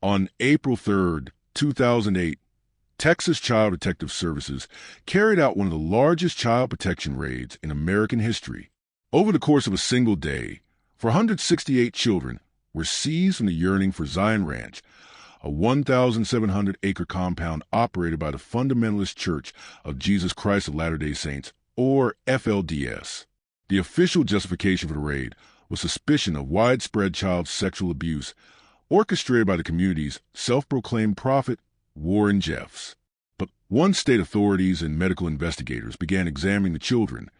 On April 3, 2008, Texas Child Protective Services carried out one of the largest child protection raids in American history. Over the course of a single day, 468 children were seized from the Yearning for Zion Ranch, a 1,700-acre compound operated by the Fundamentalist Church of Jesus Christ of Latter-day Saints, or FLDS. The official justification for the raid was suspicion of widespread child sexual abuse orchestrated by the community's self-proclaimed prophet, Warren Jeffs. But once state authorities and medical investigators began examining the children,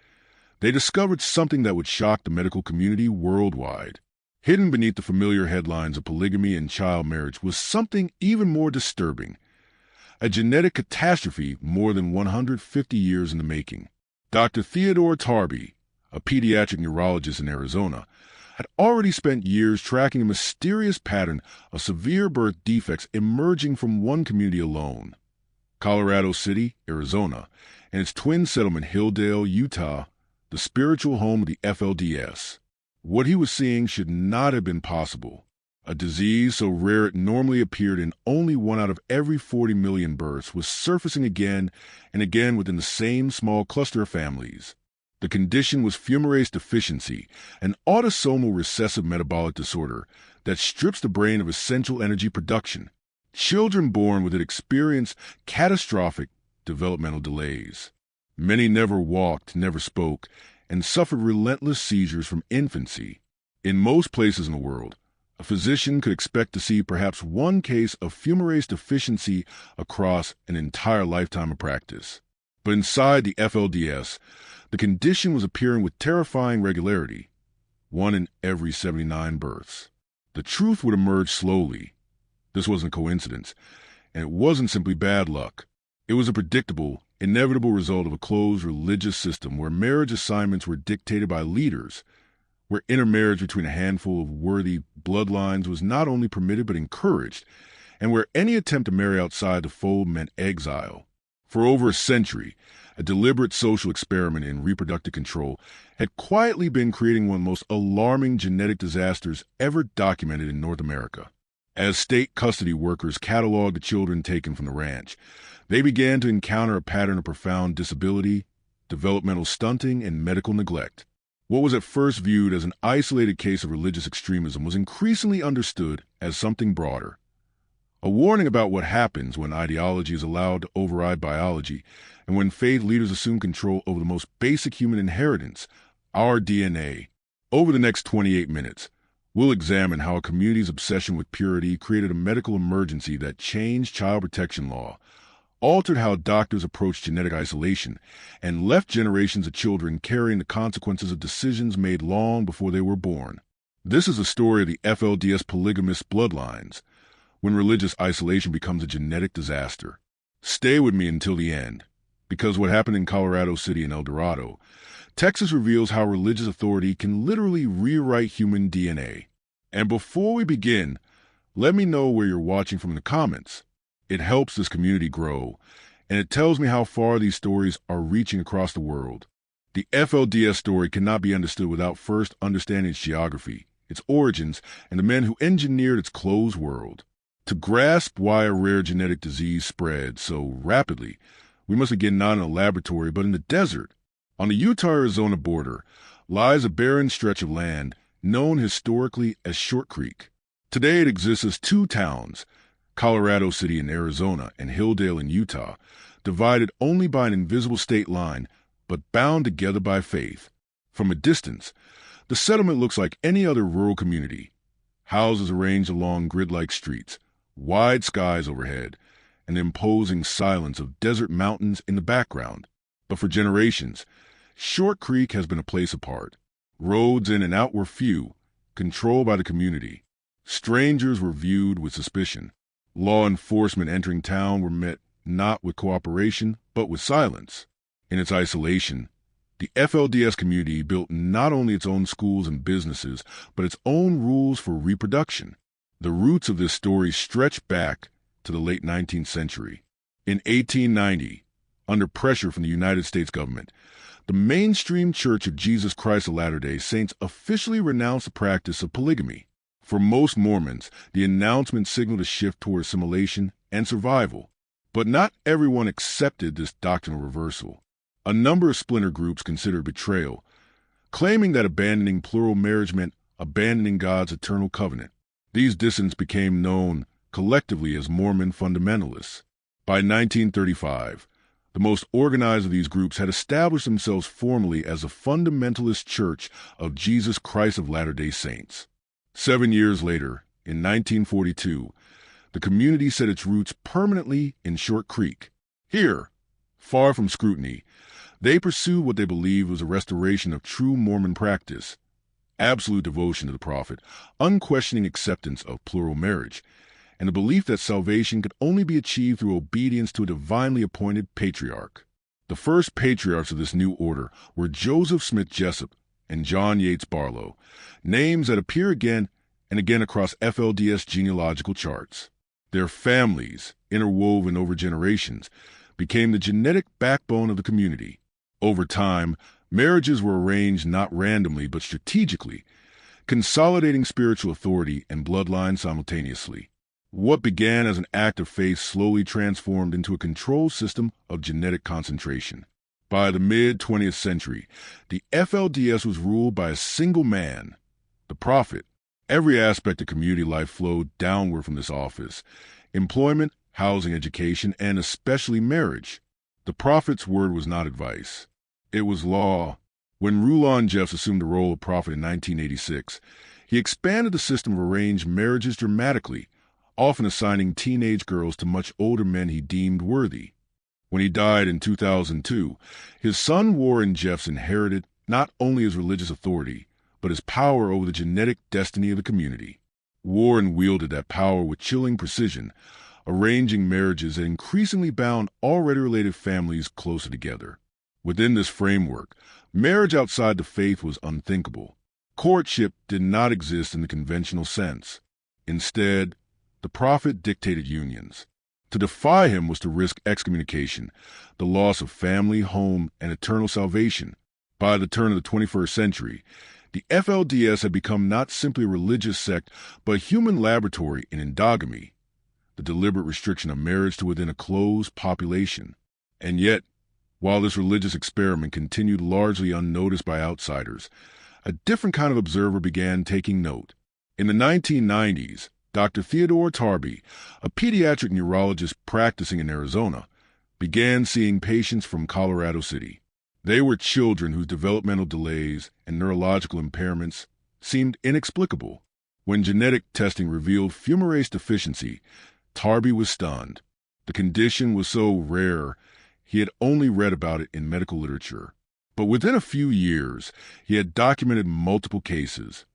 they discovered something that would shock the medical community worldwide. Hidden beneath the familiar headlines of polygamy and child marriage was something even more disturbing, a genetic catastrophe more than 150 years in the making. Dr. Theodore Tarby, a pediatric neurologist in Arizona, had already spent years tracking a mysterious pattern of severe birth defects emerging from one community alone, Colorado City, Arizona, and its twin settlement Hilldale, Utah, the spiritual home of the FLDS. What he was seeing should not have been possible. A disease so rare it normally appeared in only 1 out of every 40 million births was surfacing again and again within the same small cluster of families. The condition was Fumarase deficiency, an autosomal recessive metabolic disorder that strips the brain of essential energy production. Children born with it experience catastrophic developmental delays. Many never walked, never spoke, and suffered relentless seizures from infancy. In most places in the world, a physician could expect to see perhaps one case of Fumarase deficiency across an entire lifetime of practice. But inside the FLDS, the condition was appearing with terrifying regularity, 1 in every 79 births. The truth would emerge slowly. This wasn't a coincidence, and it wasn't simply bad luck. It was a predictable, inevitable result of a closed religious system where marriage assignments were dictated by leaders, where intermarriage between a handful of worthy bloodlines was not only permitted but encouraged, and where any attempt to marry outside the fold meant exile. For over a century, a deliberate social experiment in reproductive control had quietly been creating one of the most alarming genetic disasters ever documented in North America. As state custody workers cataloged the children taken from the ranch, they began to encounter a pattern of profound disability, developmental stunting, and medical neglect. What was at first viewed as an isolated case of religious extremism was increasingly understood as something broader. A warning about what happens when ideology is allowed to override biology and when faith leaders assume control over the most basic human inheritance, our DNA. Over the next 28 minutes, we'll examine how a community's obsession with purity created a medical emergency that changed child protection law, altered how doctors approached genetic isolation, and left generations of children carrying the consequences of decisions made long before they were born. This is a story of the FLDS Polygamist Bloodlines, when religious isolation becomes a genetic disaster. Stay with me until the end, because what happened in Colorado City and El Dorado, Texas reveals how religious authority can literally rewrite human DNA. And before we begin, let me know where you're watching from in the comments. It helps this community grow, and it tells me how far these stories are reaching across the world. The FLDS story cannot be understood without first understanding its geography, its origins, and the men who engineered its closed world. To grasp why a rare genetic disease spread so rapidly, we must begin not in a laboratory but in the desert. On the Utah-Arizona border lies a barren stretch of land known historically as Short Creek. Today it exists as 2 towns, Colorado City in Arizona and Hilldale in Utah, divided only by an invisible state line but bound together by faith. From a distance, the settlement looks like any other rural community. Houses arranged along grid-like streets, wide skies overhead, and the imposing silence of desert mountains in the background. But for generations, Short Creek has been a place apart. Roads in and out were few, controlled by the community. Strangers were viewed with suspicion. Law enforcement entering town were met not with cooperation, but with silence. In its isolation, the FLDS community built not only its own schools and businesses, but its own rules for reproduction. The roots of this story stretch back to the late 19th century. In 1890, under pressure from the United States government, the mainstream Church of Jesus Christ of Latter-day Saints officially renounced the practice of polygamy. For most Mormons, the announcement signaled a shift toward assimilation and survival. But not everyone accepted this doctrinal reversal. A number of splinter groups considered betrayal, claiming that abandoning plural marriage meant abandoning God's eternal covenant. These dissidents became known collectively as Mormon fundamentalists. By 1935, the most organized of these groups had established themselves formally as the Fundamentalist Church of Jesus Christ of Latter-day Saints. 7 years later, in 1942, the community set its roots permanently in Short Creek. Here, far from scrutiny, they pursued what they believed was a restoration of true Mormon practice, absolute devotion to the prophet, unquestioning acceptance of plural marriage, and the belief that salvation could only be achieved through obedience to a divinely appointed patriarch. The first patriarchs of this new order were Joseph Smith Jessup and John Yates Barlow, names that appear again and again across FLDS genealogical charts. Their families, interwoven over generations, became the genetic backbone of the community. Over time, marriages were arranged not randomly but strategically, consolidating spiritual authority and bloodline simultaneously. What began as an act of faith slowly transformed into a control system of genetic concentration. By the mid-20th century, the FLDS was ruled by a single man, the prophet. Every aspect of community life flowed downward from this office: employment, housing, education, and especially marriage. The prophet's word was not advice. It was law. When Rulon Jeffs assumed the role of prophet in 1986, he expanded the system of arranged marriages dramatically, often assigning teenage girls to much older men he deemed worthy. When he died in 2002, his son Warren Jeffs inherited not only his religious authority, but his power over the genetic destiny of the community. Warren wielded that power with chilling precision, arranging marriages that increasingly bound already related families closer together. Within this framework, marriage outside the faith was unthinkable. Courtship did not exist in the conventional sense. Instead, the prophet dictated unions. To defy him was to risk excommunication, the loss of family, home, and eternal salvation. By the turn of the 21st century, the FLDS had become not simply a religious sect, but a human laboratory in endogamy, the deliberate restriction of marriage to within a closed population. And yet, while this religious experiment continued largely unnoticed by outsiders, a different kind of observer began taking note. In the 1990s, Dr. Theodore Tarby, a pediatric neurologist practicing in Arizona, began seeing patients from Colorado City. They were children whose developmental delays and neurological impairments seemed inexplicable. When genetic testing revealed Fumarase deficiency, Tarby was stunned. The condition was so rare, he had only read about it in medical literature. But within a few years, he had documented multiple cases,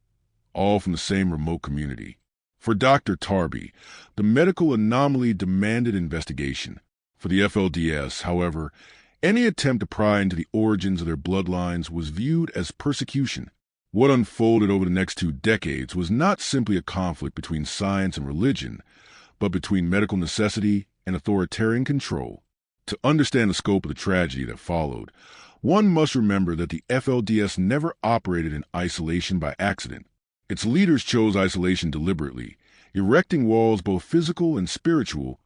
all from the same remote community. For Dr. Tarby, the medical anomaly demanded investigation. For the FLDS, however, any attempt to pry into the origins of their bloodlines was viewed as persecution. What unfolded over the next 2 decades was not simply a conflict between science and religion, but between medical necessity and authoritarian control. To understand the scope of the tragedy that followed, one must remember that the FLDS never operated in isolation by accident. Its leaders chose isolation deliberately, erecting walls both physical and spiritual,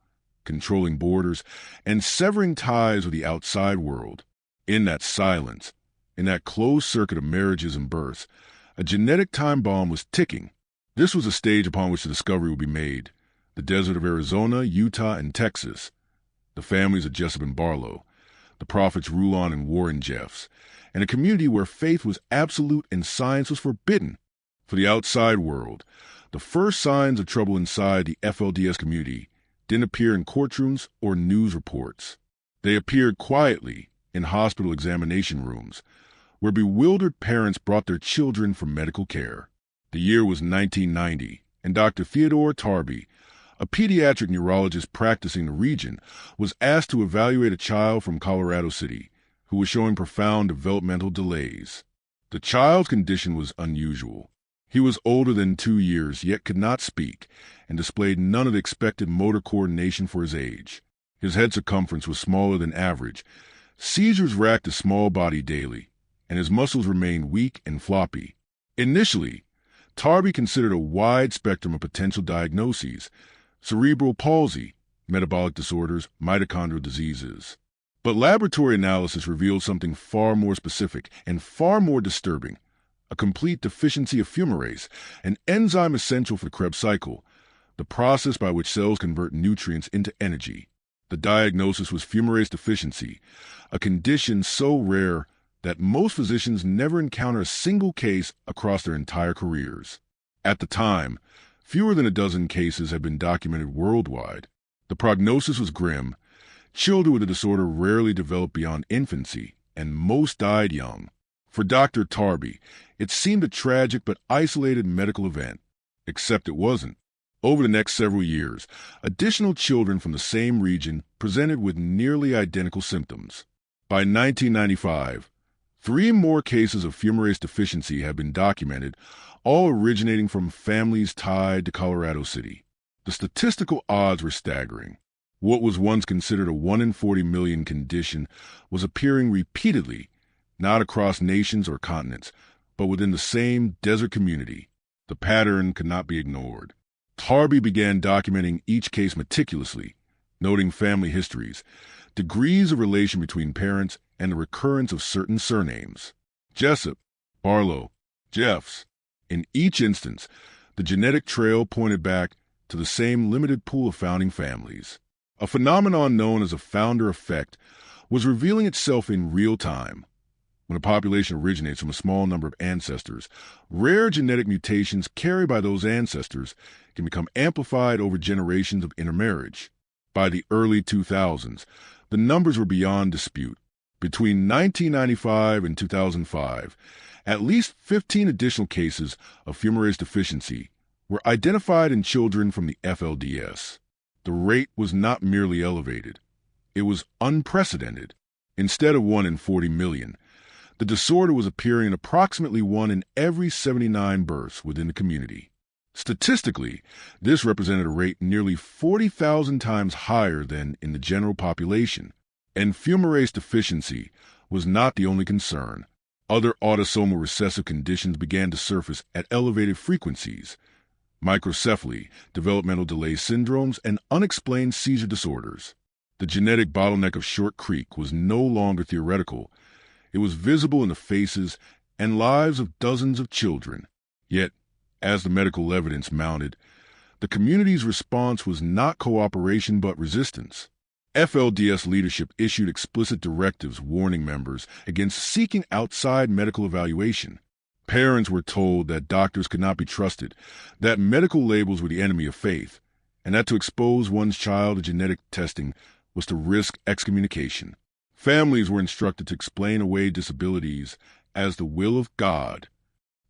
controlling borders, and severing ties with the outside world. In that silence, in that closed circuit of marriages and births, a genetic time bomb was ticking. This was the stage upon which the discovery would be made: the desert of Arizona, Utah, and Texas, the families of Jessup and Barlow, the prophets Rulon and Warren Jeffs, and a community where faith was absolute and science was forbidden. For the outside world, the first signs of trouble inside the FLDS community didn't appear in courtrooms or news reports. They appeared quietly in hospital examination rooms, where bewildered parents brought their children for medical care. The year was 1990, and Dr. Theodore Tarby, a pediatric neurologist practicing the region, was asked to evaluate a child from Colorado City who was showing profound developmental delays. The child's condition was unusual. He was older than 2 years, yet could not speak, and displayed none of the expected motor coordination for his age. His head circumference was smaller than average. Seizures racked his small body daily, and his muscles remained weak and floppy. Initially, Tarby considered a wide spectrum of potential diagnoses: cerebral palsy, metabolic disorders, mitochondrial diseases. But laboratory analysis revealed something far more specific and far more disturbing: a complete deficiency of fumarase, an enzyme essential for the Krebs cycle, the process by which cells convert nutrients into energy. The diagnosis was fumarase deficiency, a condition so rare that most physicians never encounter a single case across their entire careers. At the time, fewer than a dozen cases had been documented worldwide. The prognosis was grim. Children with the disorder rarely developed beyond infancy, and most died young. For Dr. Tarby, it seemed a tragic but isolated medical event. Except it wasn't. Over the next several years, additional children from the same region presented with nearly identical symptoms. By 1995, 3 more cases of fumarase deficiency had been documented, all originating from families tied to Colorado City. The statistical odds were staggering. What was once considered a 1 in 40 million condition was appearing repeatedly, not across nations or continents, but within the same desert community. The pattern could not be ignored. Tarby began documenting each case meticulously, noting family histories, degrees of relation between parents, and the recurrence of certain surnames: Jessup, Barlow, Jeffs. In each instance, the genetic trail pointed back to the same limited pool of founding families. A phenomenon known as a founder effect was revealing itself in real time. When a population originates from a small number of ancestors, rare genetic mutations carried by those ancestors can become amplified over generations of intermarriage. By the early 2000s, the numbers were beyond dispute. Between 1995 and 2005, at least 15 additional cases of fumarase deficiency were identified in children from the FLDS. The rate was not merely elevated. It was unprecedented. Instead of 1 in 40 million, the disorder was appearing in approximately 1 in every 79 births within the community. Statistically, this represented a rate nearly 40,000 times higher than in the general population. And fumarase deficiency was not the only concern. Other autosomal recessive conditions began to surface at elevated frequencies: microcephaly, developmental delay syndromes, and unexplained seizure disorders. The genetic bottleneck of Short Creek was no longer theoretical. It was visible in the faces and lives of dozens of children. Yet, as the medical evidence mounted, the community's response was not cooperation but resistance. FLDS leadership issued explicit directives warning members against seeking outside medical evaluation. Parents were told that doctors could not be trusted, that medical labels were the enemy of faith, and that to expose one's child to genetic testing was to risk excommunication. Families were instructed to explain away disabilities as the will of God.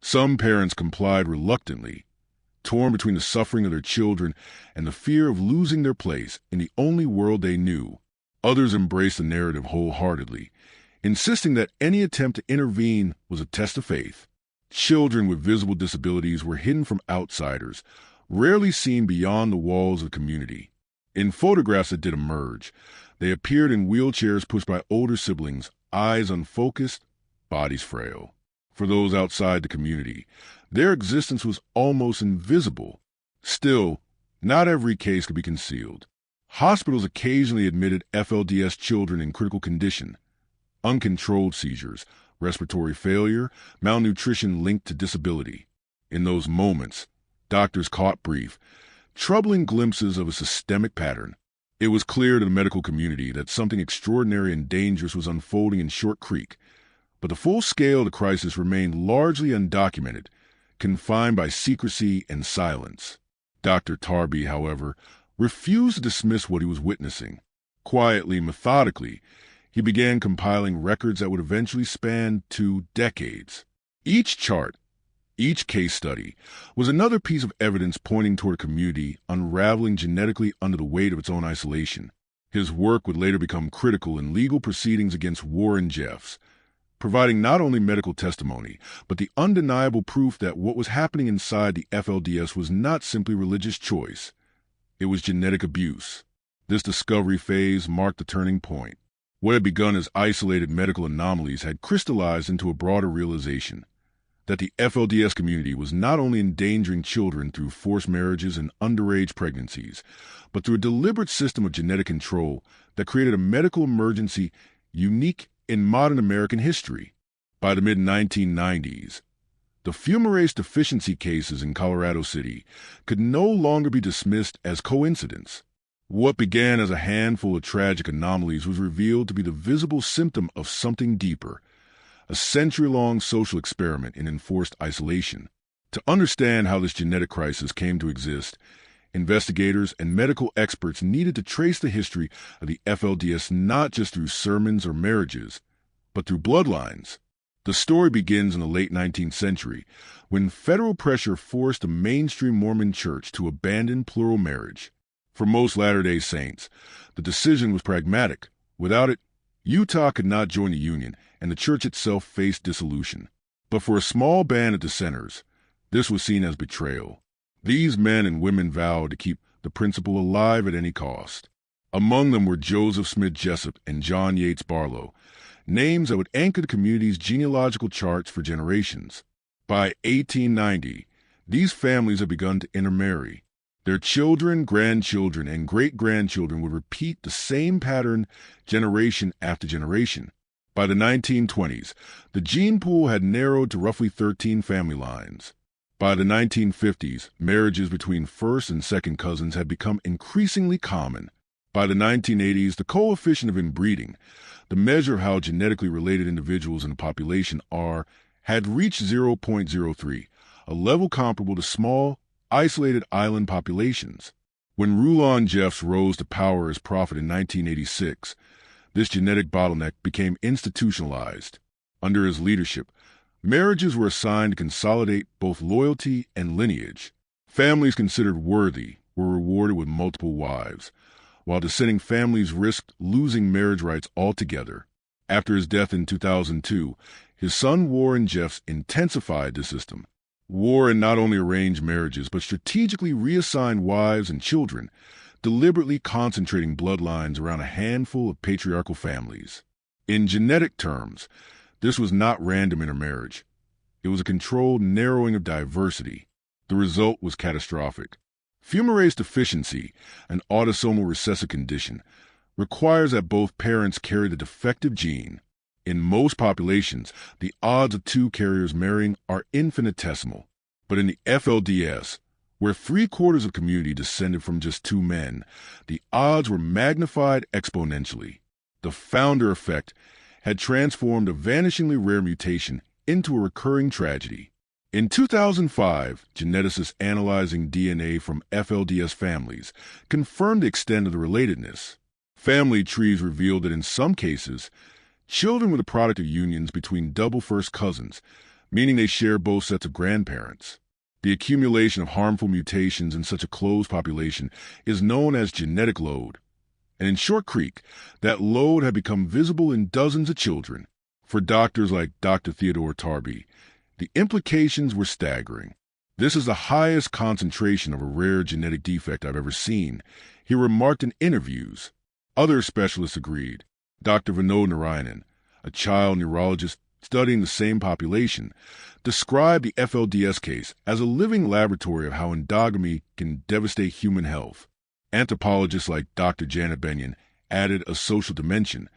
Some parents complied reluctantly, torn between the suffering of their children and the fear of losing their place in the only world they knew. Others embraced the narrative wholeheartedly, insisting that any attempt to intervene was a test of faith. Children with visible disabilities were hidden from outsiders, rarely seen beyond the walls of the community. In photographs that did emerge, they appeared in wheelchairs pushed by older siblings, eyes unfocused, bodies frail. For those outside the community, their existence was almost invisible. Still, not every case could be concealed. Hospitals occasionally admitted FLDS children in critical condition: uncontrolled seizures, respiratory failure, malnutrition linked to disability. In those moments, doctors caught brief, troubling glimpses of a systemic pattern. It was clear to the medical community that something extraordinary and dangerous was unfolding in Short Creek, but the full scale of the crisis remained largely undocumented, confined by secrecy and silence. Dr. Tarby, however, refused to dismiss what he was witnessing. Quietly, methodically, he began compiling records that would eventually span 2 decades. Each chart, each case study, was another piece of evidence pointing toward a community unraveling genetically under the weight of its own isolation. His work would later become critical in legal proceedings against Warren Jeffs, providing not only medical testimony, but the undeniable proof that what was happening inside the FLDS was not simply religious choice. It was genetic abuse. This discovery phase marked the turning point. What had begun as isolated medical anomalies had crystallized into a broader realization: that the FLDS community was not only endangering children through forced marriages and underage pregnancies, but through a deliberate system of genetic control that created a medical emergency unique in modern American history. By the mid-1990s, the Fumarase deficiency cases in Colorado City could no longer be dismissed as coincidence. What began as a handful of tragic anomalies was revealed to be the visible symptom of something deeper, a century-long social experiment in enforced isolation. To understand how this genetic crisis came to exist, investigators and medical experts needed to trace the history of the FLDS not just through sermons or marriages, but through bloodlines. The story begins in the late 19th century, when federal pressure forced the mainstream Mormon church to abandon plural marriage. For most Latter-day Saints, the decision was pragmatic. Without it, Utah could not join the Union, and the church itself faced dissolution. But for a small band of dissenters, this was seen as betrayal. These men and women vowed to keep the principle alive at any cost. Among them were Joseph Smith Jessup and John Yates Barlow, names that would anchor the community's genealogical charts for generations. By 1890, these families had begun to intermarry. Their children, grandchildren, and great-grandchildren would repeat the same pattern generation after generation. By the 1920s, the gene pool had narrowed to roughly 13 family lines. By the 1950s, marriages between first and second cousins had become increasingly common. By the 1980s, the coefficient of inbreeding, the measure of how genetically related individuals in a population are, had reached 0.03, a level comparable to small, isolated island populations. When Rulon Jeffs rose to power as prophet in 1986, this genetic bottleneck became institutionalized. Under his leadership, marriages were assigned to consolidate both loyalty and lineage. Families considered worthy were rewarded with multiple wives, while dissenting families risked losing marriage rights altogether. After his death in 2002, his son Warren Jeffs intensified the system. Warren not only arranged marriages, but strategically reassigned wives and children, deliberately concentrating bloodlines around a handful of patriarchal families. In genetic terms, this was not random intermarriage. It was a controlled narrowing of diversity. The result was catastrophic. Fumarase deficiency, an autosomal recessive condition, requires that both parents carry the defective gene. In most populations, the odds of two carriers marrying are infinitesimal. But in the FLDS, where 3/4 of the community descended from just two men, the odds were magnified exponentially. The founder effect had transformed a vanishingly rare mutation into a recurring tragedy. In 2005, geneticists analyzing DNA from FLDS families confirmed the extent of the relatedness. Family trees revealed that in some cases, children were the product of unions between double first cousins, meaning they share both sets of grandparents. The accumulation of harmful mutations in such a closed population is known as genetic load. And in Short Creek, that load had become visible in dozens of children. For doctors like Dr. Theodore Tarby, the implications were staggering. "This is the highest concentration of a rare genetic defect I've ever seen," he remarked in interviews. Other specialists agreed. Dr. Vinod Narayanan, a child neurologist studying the same population, described the FLDS case as a living laboratory of how endogamy can devastate human health. Anthropologists like Dr. Janet Benyon added a social dimension,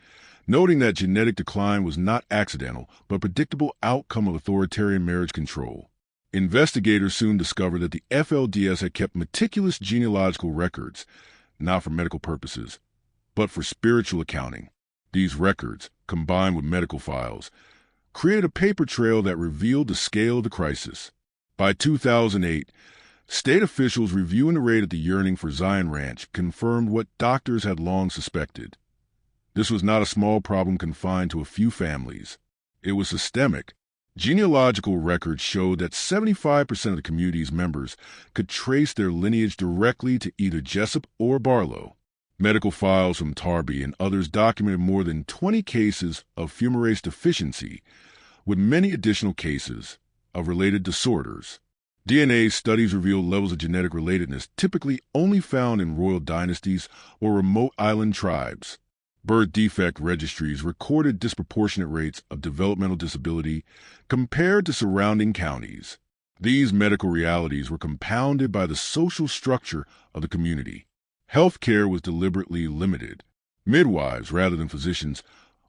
noting that genetic decline was not accidental, but a predictable outcome of authoritarian marriage control. Investigators soon discovered that the FLDS had kept meticulous genealogical records, not for medical purposes, but for spiritual accounting. These records, combined with medical files, created a paper trail that revealed the scale of the crisis. By 2008, state officials reviewing the raid at the Yearning for Zion Ranch confirmed what doctors had long suspected. This was not a small problem confined to a few families. It was systemic. Genealogical records showed that 75% of the community's members could trace their lineage directly to either Jessup or Barlow. Medical files from Tarby and others documented more than 20 cases of fumarase deficiency, with many additional cases of related disorders. DNA studies revealed levels of genetic relatedness typically only found in royal dynasties or remote island tribes. Birth defect registries recorded disproportionate rates of developmental disability compared to surrounding counties. These medical realities were compounded by the social structure of the community. Health care was deliberately limited. Midwives, rather than physicians,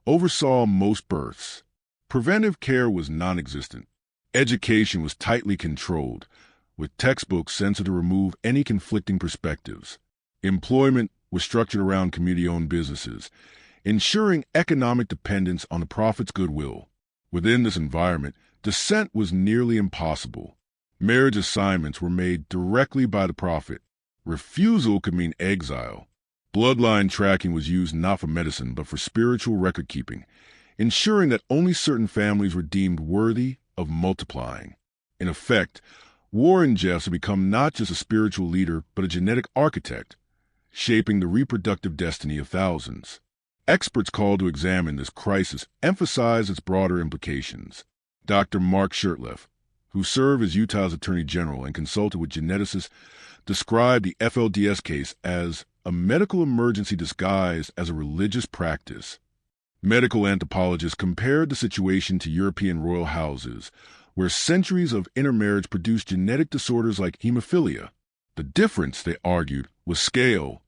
oversaw most births. Preventive care was non-existent. Education was tightly controlled, with textbooks censored to remove any conflicting perspectives. Employment was structured around community-owned businesses, ensuring economic dependence on the prophet's goodwill. Within this environment, dissent was nearly impossible. Marriage assignments were made directly by the prophet. Refusal could mean exile. Bloodline tracking was used not for medicine but for spiritual record-keeping, ensuring that only certain families were deemed worthy of multiplying. In effect, Warren Jeffs had become not just a spiritual leader but a genetic architect, shaping the reproductive destiny of thousands. Experts called to examine this crisis emphasized its broader implications. Dr. Mark Shurtleff, who served as Utah's Attorney General and consulted with geneticists, described the FLDS case as a medical emergency disguised as a religious practice. Medical anthropologists compared the situation to European royal houses, where centuries of intermarriage produced genetic disorders like hemophilia. The difference, they argued, was scale.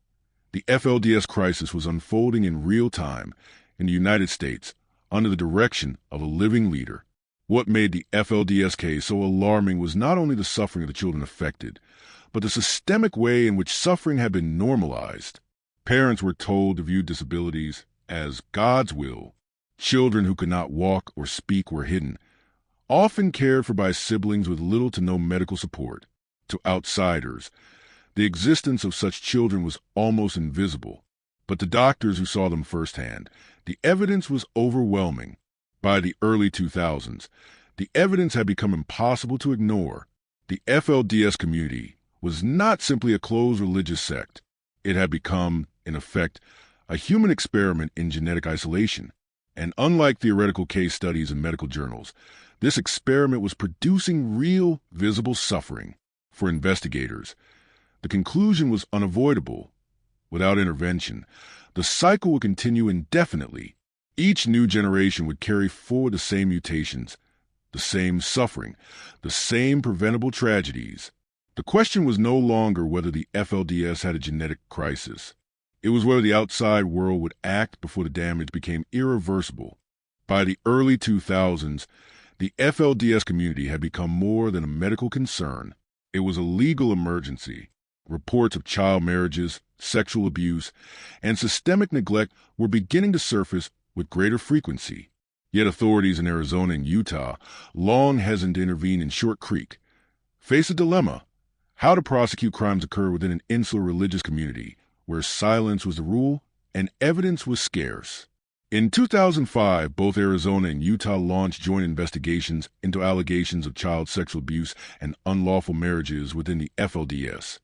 The FLDS crisis was unfolding in real time in the United States under the direction of a living leader. What made the FLDS case so alarming was not only the suffering of the children affected, but the systemic way in which suffering had been normalized. Parents were told to view disabilities as God's will. Children who could not walk or speak were hidden, often cared for by siblings with little to no medical support. To outsiders, the existence of such children was almost invisible. But to doctors who saw them firsthand, the evidence was overwhelming. By the early 2000s, the evidence had become impossible to ignore. The FLDS community was not simply a closed religious sect. It had become, in effect, a human experiment in genetic isolation. And unlike theoretical case studies in medical journals, this experiment was producing real, visible suffering. For investigators, the conclusion was unavoidable. Without intervention, the cycle would continue indefinitely. Each new generation would carry forward the same mutations, the same suffering, the same preventable tragedies. The question was no longer whether the FLDS had a genetic crisis. It was whether the outside world would act before the damage became irreversible. By the early 2000s, the FLDS community had become more than a medical concern. It was a legal emergency. Reports of child marriages, sexual abuse, and systemic neglect were beginning to surface with greater frequency. Yet authorities in Arizona and Utah, long hesitant to intervene in Short Creek, faced a dilemma: how to prosecute crimes occur within an insular religious community where silence was the rule and evidence was scarce. In 2005, both Arizona and Utah launched joint investigations into allegations of child sexual abuse and unlawful marriages within the FLDS.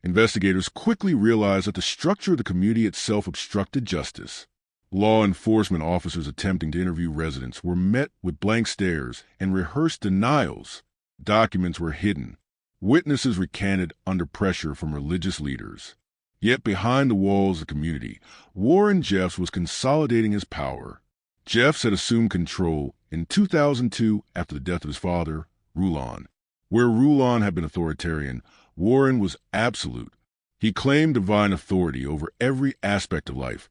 Investigators quickly realized that the structure of the community itself obstructed justice. Law enforcement officers attempting to interview residents were met with blank stares and rehearsed denials. Documents were hidden. Witnesses recanted under pressure from religious leaders. Yet behind the walls of the community, Warren Jeffs was consolidating his power. Jeffs had assumed control in 2002 after the death of his father, Rulon. Where Rulon had been authoritarian, Warren was absolute. He claimed divine authority over every aspect of life,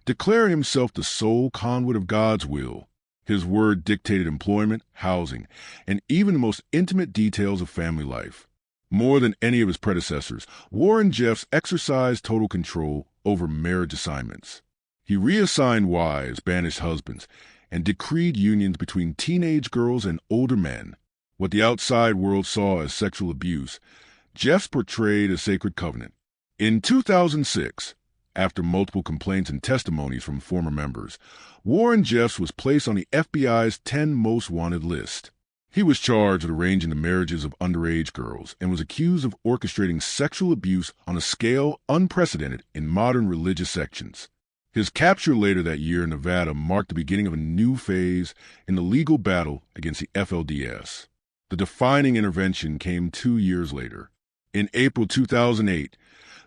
declaring himself the sole conduit of God's will. His word dictated employment, housing, and even the most intimate details of family life. More than any of his predecessors, Warren Jeffs exercised total control over marriage assignments. He reassigned wives, banished husbands, and decreed unions between teenage girls and older men. What the outside world saw as sexual abuse, Jeffs portrayed as sacred covenant. In 2006, after multiple complaints and testimonies from former members, Warren Jeffs was placed on the FBI's 10 most wanted list. He was charged with arranging the marriages of underage girls and was accused of orchestrating sexual abuse on a scale unprecedented in modern religious sections. His capture later that year in Nevada marked the beginning of a new phase in the legal battle against the FLDS. The defining intervention came 2 years later. In April 2008,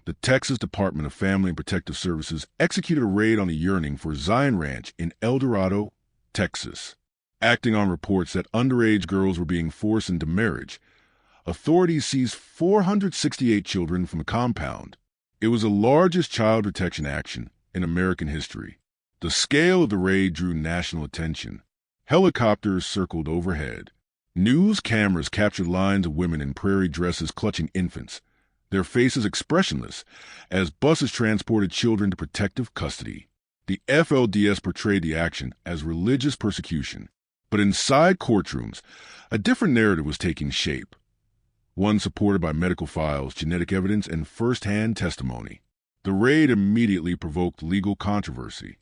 the Texas Department of Family and Protective Services executed a raid on the Yearning for Zion Ranch in El Dorado, Texas. Acting on reports that underage girls were being forced into marriage, authorities seized 468 children from the compound. It was the largest child protection action in American history. The scale of the raid drew national attention. Helicopters circled overhead. News cameras captured lines of women in prairie dresses clutching infants, their faces expressionless, as buses transported children to protective custody. The FLDS portrayed the action as religious persecution, but inside courtrooms, a different narrative was taking shape, one supported by medical files, genetic evidence, and first-hand testimony. The raid immediately provoked legal controversy.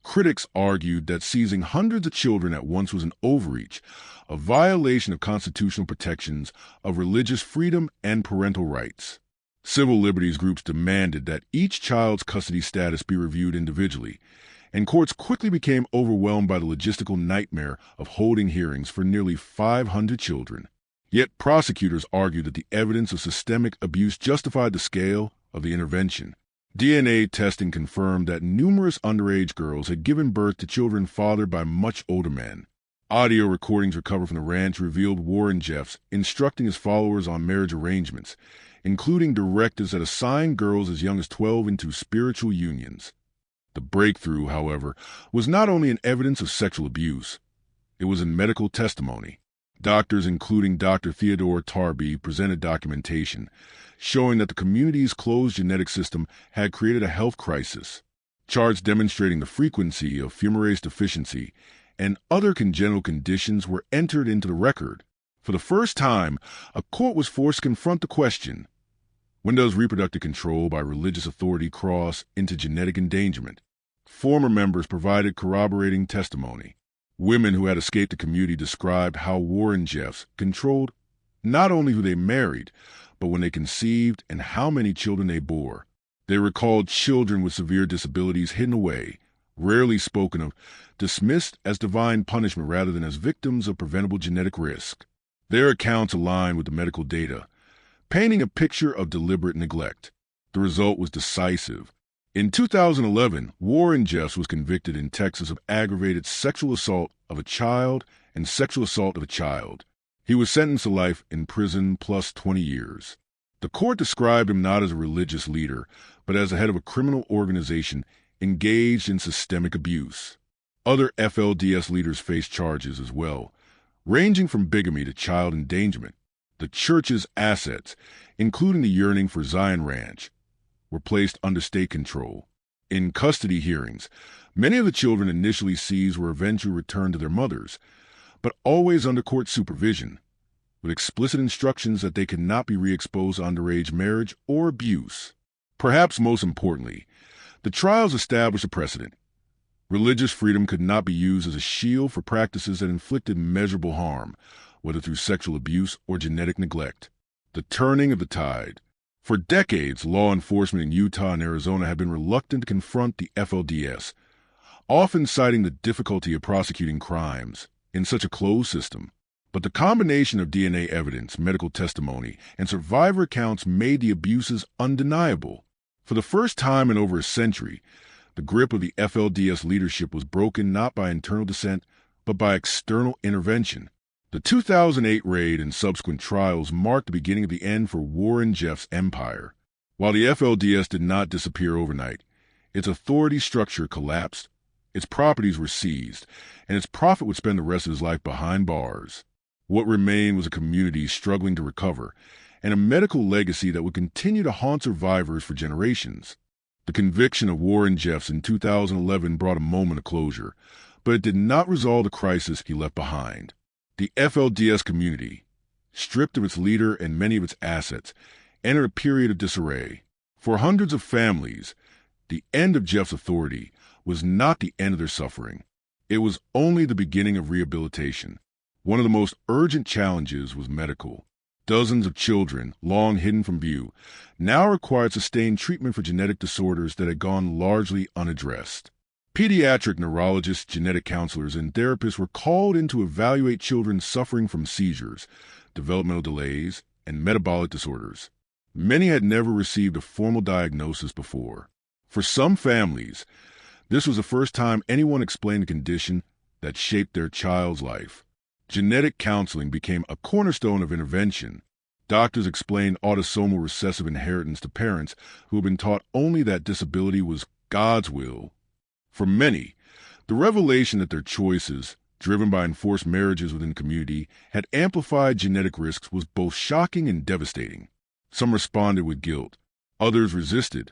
Critics argued that seizing hundreds of children at once was an overreach, a violation of constitutional protections of religious freedom and parental rights. Civil liberties groups demanded that each child's custody status be reviewed individually, and courts quickly became overwhelmed by the logistical nightmare of holding hearings for nearly 500 children. Yet prosecutors argued that the evidence of systemic abuse justified the scale of the intervention. DNA testing confirmed that numerous underage girls had given birth to children fathered by much older men. Audio recordings recovered from the ranch revealed Warren Jeffs instructing his followers on marriage arrangements, including directives that assigned girls as young as 12 into spiritual unions. The breakthrough, however, was not only in evidence of sexual abuse. It was in medical testimony. Doctors, including Dr. Theodore Tarby, presented documentation showing that the community's closed genetic system had created a health crisis. Charts demonstrating the frequency of Fumarase deficiency and other congenital conditions were entered into the record. For the first time, a court was forced to confront the question: when does reproductive control by religious authority cross into genetic endangerment? Former members provided corroborating testimony. Women who had escaped the community described how Warren Jeffs controlled not only who they married, but when they conceived and how many children they bore. They recalled children with severe disabilities hidden away, rarely spoken of, dismissed as divine punishment rather than as victims of preventable genetic risk. Their accounts aligned with the medical data, painting a picture of deliberate neglect. The result was decisive. In 2011, Warren Jeffs was convicted in Texas of aggravated sexual assault of a child and sexual assault of a child. He was sentenced to life in prison plus 20 years. The court described him not as a religious leader, but as the head of a criminal organization engaged in systemic abuse. Other FLDS leaders faced charges as well, ranging from bigamy to child endangerment. The church's assets, including the Yearning for Zion Ranch, were placed under state control. In custody hearings, many of the children initially seized were eventually returned to their mothers, but always under court supervision, with explicit instructions that they could not be re-exposed to underage marriage or abuse. Perhaps most importantly, the trials established a precedent. Religious freedom could not be used as a shield for practices that inflicted measurable harm, whether through sexual abuse or genetic neglect. The turning of the tide. For decades, law enforcement in Utah and Arizona have been reluctant to confront the FLDS, often citing the difficulty of prosecuting crimes in such a closed system. But the combination of DNA evidence, medical testimony, and survivor accounts made the abuses undeniable. For the first time in over a century, the grip of the FLDS leadership was broken not by internal dissent, but by external intervention. The 2008 raid and subsequent trials marked the beginning of the end for Warren Jeffs' empire. While the FLDS did not disappear overnight, its authority structure collapsed, its properties were seized, and its prophet would spend the rest of his life behind bars. What remained was a community struggling to recover, and a medical legacy that would continue to haunt survivors for generations. The conviction of Warren Jeffs in 2011 brought a moment of closure, but it did not resolve the crisis he left behind. The FLDS community, stripped of its leader and many of its assets, entered a period of disarray. For hundreds of families, the end of Jeffs' authority was not the end of their suffering. It was only the beginning of rehabilitation. One of the most urgent challenges was medical. Dozens of children, long hidden from view, now required sustained treatment for genetic disorders that had gone largely unaddressed. Pediatric neurologists, genetic counselors, and therapists were called in to evaluate children suffering from seizures, developmental delays, and metabolic disorders. Many had never received a formal diagnosis before. For some families, this was the first time anyone explained a condition that shaped their child's life. Genetic counseling became a cornerstone of intervention. Doctors explained autosomal recessive inheritance to parents who had been taught only that disability was God's will. For many, the revelation that their choices, driven by enforced marriages within the community, had amplified genetic risks was both shocking and devastating. Some responded with guilt. Others resisted,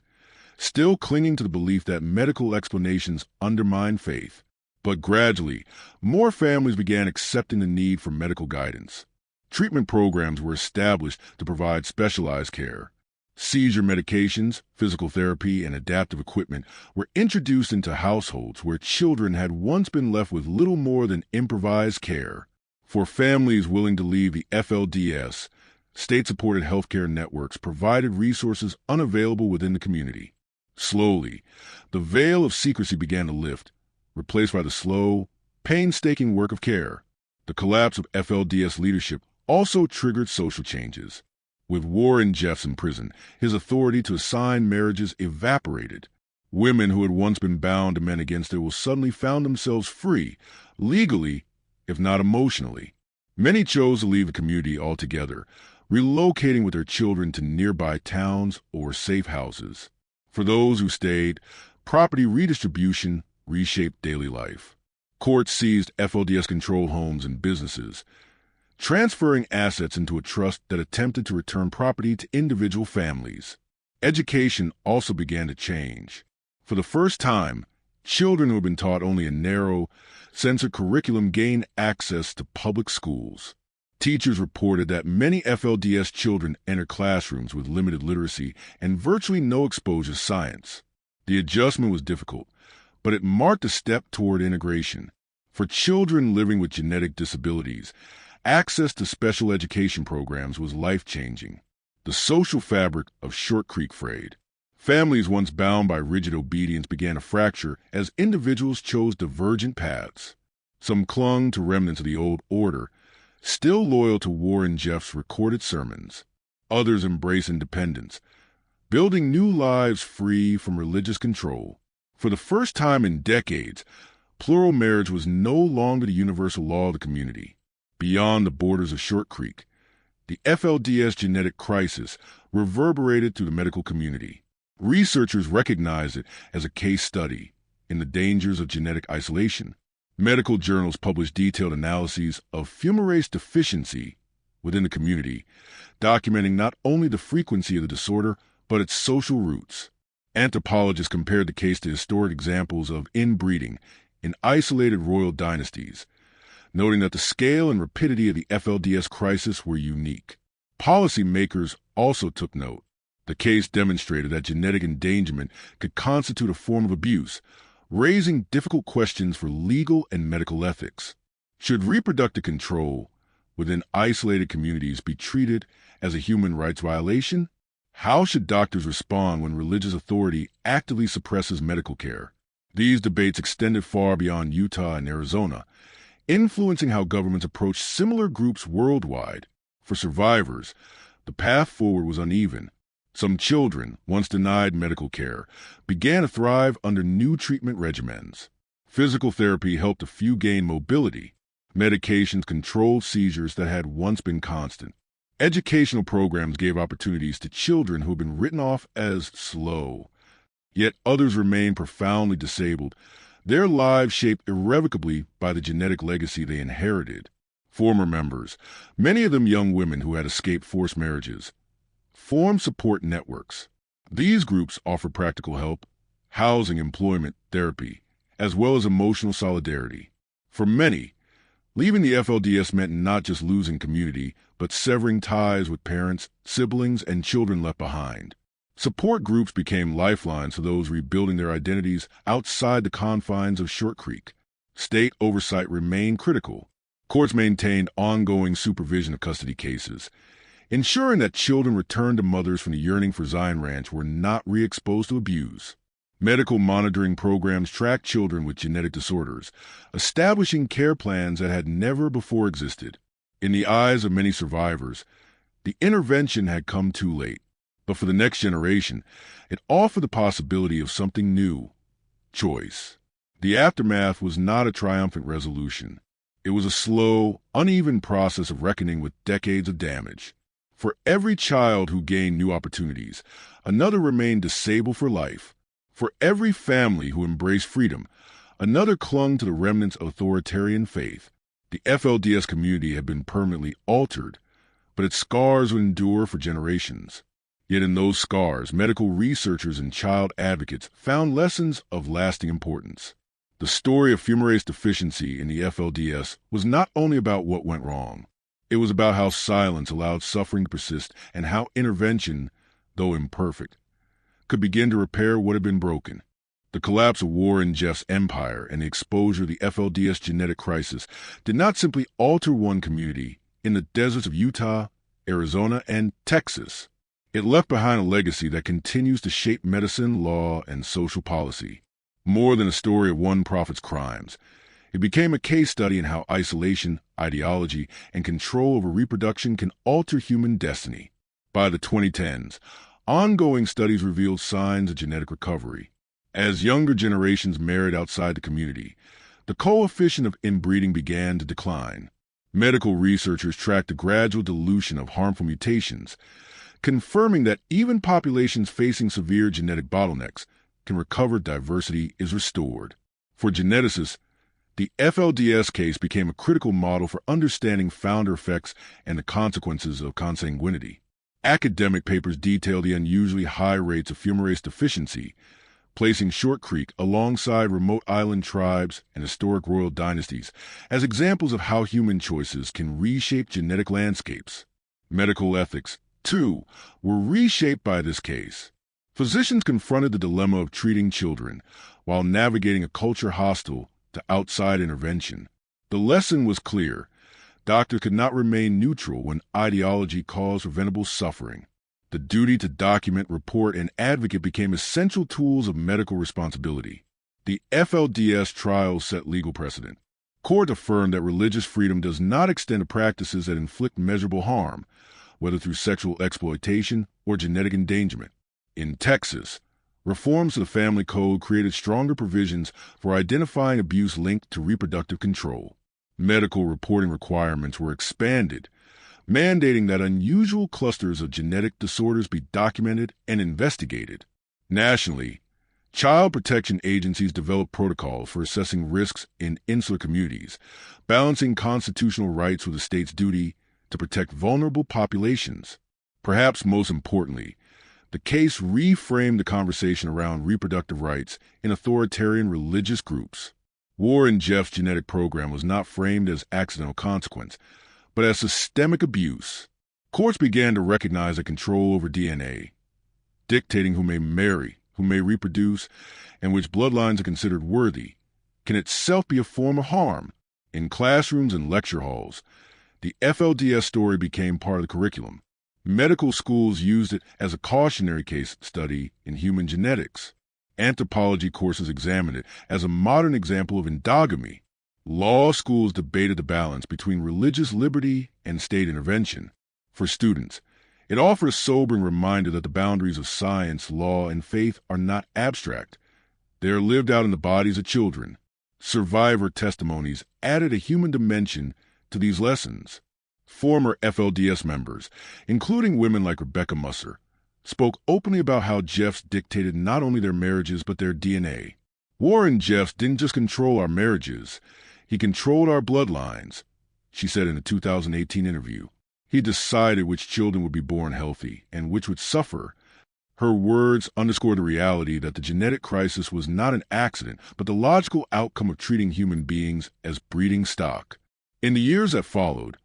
still clinging to the belief that medical explanations undermine faith. But gradually, more families began accepting the need for medical guidance. Treatment programs were established to provide specialized care. Seizure medications, physical therapy, and adaptive equipment were introduced into households where children had once been left with little more than improvised care. For families willing to leave the FLDS, state-supported healthcare networks provided resources unavailable within the community. Slowly, the veil of secrecy began to lift, replaced by the slow, painstaking work of care. The collapse of FLDS leadership also triggered social changes. With Warren Jeffs in prison, his authority to assign marriages evaporated. Women who had once been bound to men against their will suddenly found themselves free, legally, if not emotionally. Many chose to leave the community altogether, relocating with their children to nearby towns or safe houses. For those who stayed, property redistribution reshaped daily life. Courts seized FLDS-controlled homes and businesses, transferring assets into a trust that attempted to return property to individual families. Education also began to change. For the first time, children who had been taught only a narrow, censored curriculum gained access to public schools. Teachers reported that many FLDS children entered classrooms with limited literacy and virtually no exposure to science. The adjustment was difficult, but it marked a step toward integration. For children living with genetic disabilities, access to special education programs was life-changing. The social fabric of Short Creek frayed. Families once bound by rigid obedience began to fracture as individuals chose divergent paths. Some clung to remnants of the old order, still loyal to Warren Jeffs' recorded sermons. Others embraced independence, building new lives free from religious control. For the first time in decades, plural marriage was no longer the universal law of the community. Beyond the borders of Short Creek, the FLDS genetic crisis reverberated through the medical community. Researchers recognized it as a case study in the dangers of genetic isolation. Medical journals published detailed analyses of Fumarase deficiency within the community, documenting not only the frequency of the disorder, but its social roots. Anthropologists compared the case to historic examples of inbreeding in isolated royal dynasties, noting that the scale and rapidity of the FLDS crisis were unique. Policymakers also took note. The case demonstrated that genetic endangerment could constitute a form of abuse, raising difficult questions for legal and medical ethics. Should reproductive control within isolated communities be treated as a human rights violation? How should doctors respond when religious authority actively suppresses medical care? These debates extended far beyond Utah and Arizona, influencing how governments approach similar groups worldwide. For survivors, the path forward was uneven. Some children, once denied medical care, began to thrive under new treatment regimens. Physical therapy helped a few gain mobility. Medications controlled seizures that had once been constant. Educational programs gave opportunities to children who had been written off as slow. Yet others remained profoundly disabled, their lives shaped irrevocably by the genetic legacy they inherited. Former members, many of them young women who had escaped forced marriages, formed support networks. These groups offer practical help, housing, employment, therapy, as well as emotional solidarity. For many, leaving the FLDS meant not just losing community, but severing ties with parents, siblings, and children left behind. Support groups became lifelines for those rebuilding their identities outside the confines of Short Creek. State oversight remained critical. Courts maintained ongoing supervision of custody cases, ensuring that children returned to mothers from the Yearning for Zion Ranch were not re-exposed to abuse. Medical monitoring programs tracked children with genetic disorders, establishing care plans that had never before existed. In the eyes of many survivors, the intervention had come too late. But for the next generation, it offered the possibility of something new: choice. The aftermath was not a triumphant resolution. It was a slow, uneven process of reckoning with decades of damage. For every child who gained new opportunities, another remained disabled for life. For every family who embraced freedom, another clung to the remnants of authoritarian faith. The FLDS community had been permanently altered, but its scars would endure for generations. Yet in those scars, medical researchers and child advocates found lessons of lasting importance. The story of Fumarase deficiency in the FLDS was not only about what went wrong. It was about how silence allowed suffering to persist and how intervention, though imperfect, could begin to repair what had been broken. The collapse of Warren Jeff's empire and the exposure of the FLDS genetic crisis did not simply alter one community in the deserts of Utah, Arizona, and Texas. It left behind a legacy that continues to shape medicine, law, and social policy. More than a story of one prophet's crimes, it became a case study in how isolation, ideology, and control over reproduction can alter human destiny. By the 2010s, ongoing studies revealed signs of genetic recovery. As younger generations married outside the community, the coefficient of inbreeding began to decline. Medical researchers tracked the gradual dilution of harmful mutations, confirming that even populations facing severe genetic bottlenecks can recover if diversity is restored. For geneticists, the FLDS case became a critical model for understanding founder effects and the consequences of consanguinity. Academic papers detail the unusually high rates of fumarase deficiency, placing Short Creek alongside remote island tribes and historic royal dynasties as examples of how human choices can reshape genetic landscapes. Medical ethics, too, were reshaped by this case. Physicians confronted the dilemma of treating children while navigating a culture hostile to outside intervention. The lesson was clear: doctors could not remain neutral when ideology caused preventable suffering. The duty to document, report, and advocate became essential tools of medical responsibility. The FLDS trials set legal precedent. Courts affirmed that religious freedom does not extend to practices that inflict measurable harm, whether through sexual exploitation or genetic endangerment. In Texas, reforms to the family code created stronger provisions for identifying abuse linked to reproductive control. Medical reporting requirements were expanded, mandating that unusual clusters of genetic disorders be documented and investigated. Nationally, child protection agencies developed protocols for assessing risks in insular communities, balancing constitutional rights with the state's duty to protect vulnerable populations. Perhaps most importantly, the case reframed the conversation around reproductive rights in authoritarian religious groups. Warren Jeff's genetic program was not framed as accidental consequence, but as systemic abuse. Courts began to recognize that control over DNA, dictating who may marry, who may reproduce, and which bloodlines are considered worthy, can itself be a form of harm. In classrooms and lecture halls, the FLDS story became part of the curriculum. Medical schools used it as a cautionary case study in human genetics. Anthropology courses examined it as a modern example of endogamy. Law schools debated the balance between religious liberty and state intervention. For students, it offered a sobering reminder that the boundaries of science, law, and faith are not abstract. They are lived out in the bodies of children. Survivor testimonies added a human dimension to these lessons. Former FLDS members, including women like Rebecca Musser, spoke openly about how Jeffs dictated not only their marriages but their DNA. Warren Jeffs didn't just control our marriages, he controlled our bloodlines, she said in a 2018 interview. He decided which children would be born healthy and which would suffer. Her words underscored the reality that the genetic crisis was not an accident, but the logical outcome of treating human beings as breeding stock. In the years that followed,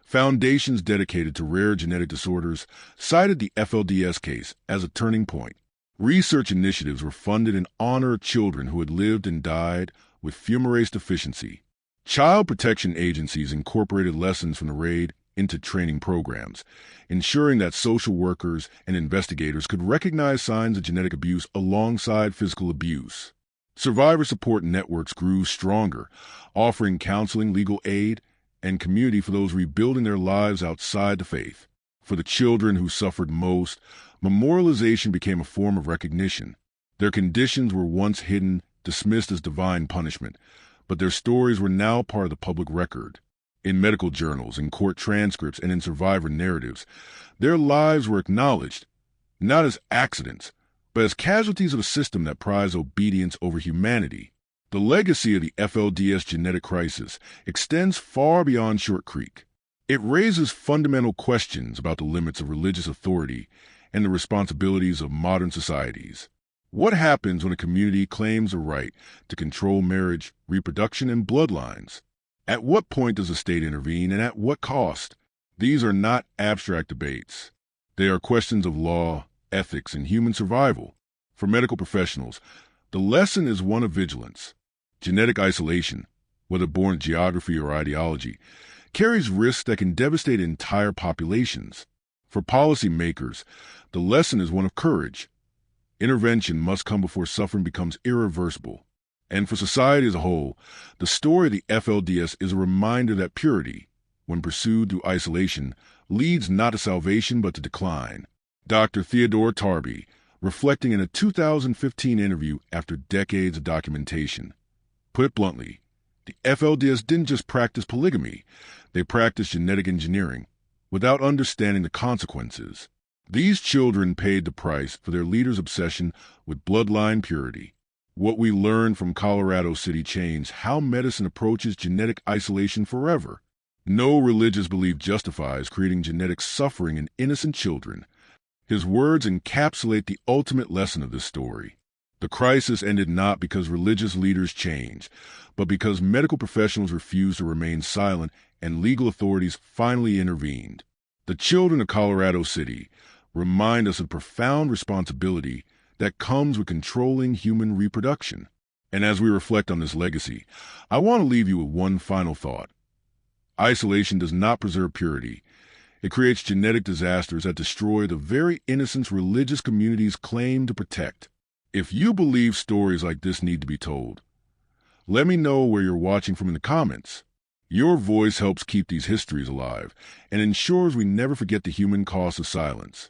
foundations dedicated to rare genetic disorders cited the FLDS case as a turning point. Research initiatives were funded in honor of children who had lived and died with fumarase deficiency. Child protection agencies incorporated lessons from the raid into training programs, ensuring that social workers and investigators could recognize signs of genetic abuse alongside physical abuse. Survivor support networks grew stronger, offering counseling, legal aid, and community for those rebuilding their lives outside the faith. For the children who suffered most, Memorialization became a form of recognition. Their conditions were once hidden, dismissed as divine punishment, but their stories were now part of the public record. In medical journals, in court transcripts, and in survivor narratives, their lives were acknowledged, not as accidents, but as casualties of a system that prized obedience over humanity. The legacy of the FLDS genetic crisis extends far beyond Short Creek. It raises fundamental questions about the limits of religious authority and the responsibilities of modern societies. What happens when a community claims a right to control marriage, reproduction, and bloodlines? At what point does the state intervene, and at what cost? These are not abstract debates. They are questions of law, ethics, and human survival. For medical professionals, the lesson is one of vigilance. Genetic isolation, whether born to geography or ideology, carries risks that can devastate entire populations. For policymakers, the lesson is one of courage. Intervention must come before suffering becomes irreversible. And for society as a whole, the story of the FLDS is a reminder that purity, when pursued through isolation, leads not to salvation but to decline. Dr. Theodore Tarby, reflecting in a 2015 interview after decades of documentation. Put it bluntly, the FLDS didn't just practice polygamy, they practiced genetic engineering without understanding the consequences. These children paid the price for their leaders' obsession with bloodline purity. What we learned from Colorado City changed how medicine approaches genetic isolation forever. No religious belief justifies creating genetic suffering in innocent children. His words encapsulate the ultimate lesson of this story. The crisis ended not because religious leaders changed, but because medical professionals refused to remain silent and legal authorities finally intervened. The children of Colorado City remind us of profound responsibility that comes with controlling human reproduction. And as we reflect on this legacy, I want to leave you with one final thought. Isolation does not preserve purity. It creates genetic disasters that destroy the very innocence religious communities claim to protect. If you believe stories like this need to be told, let me know where you're watching from in the comments. Your voice helps keep these histories alive and ensures we never forget the human cost of silence.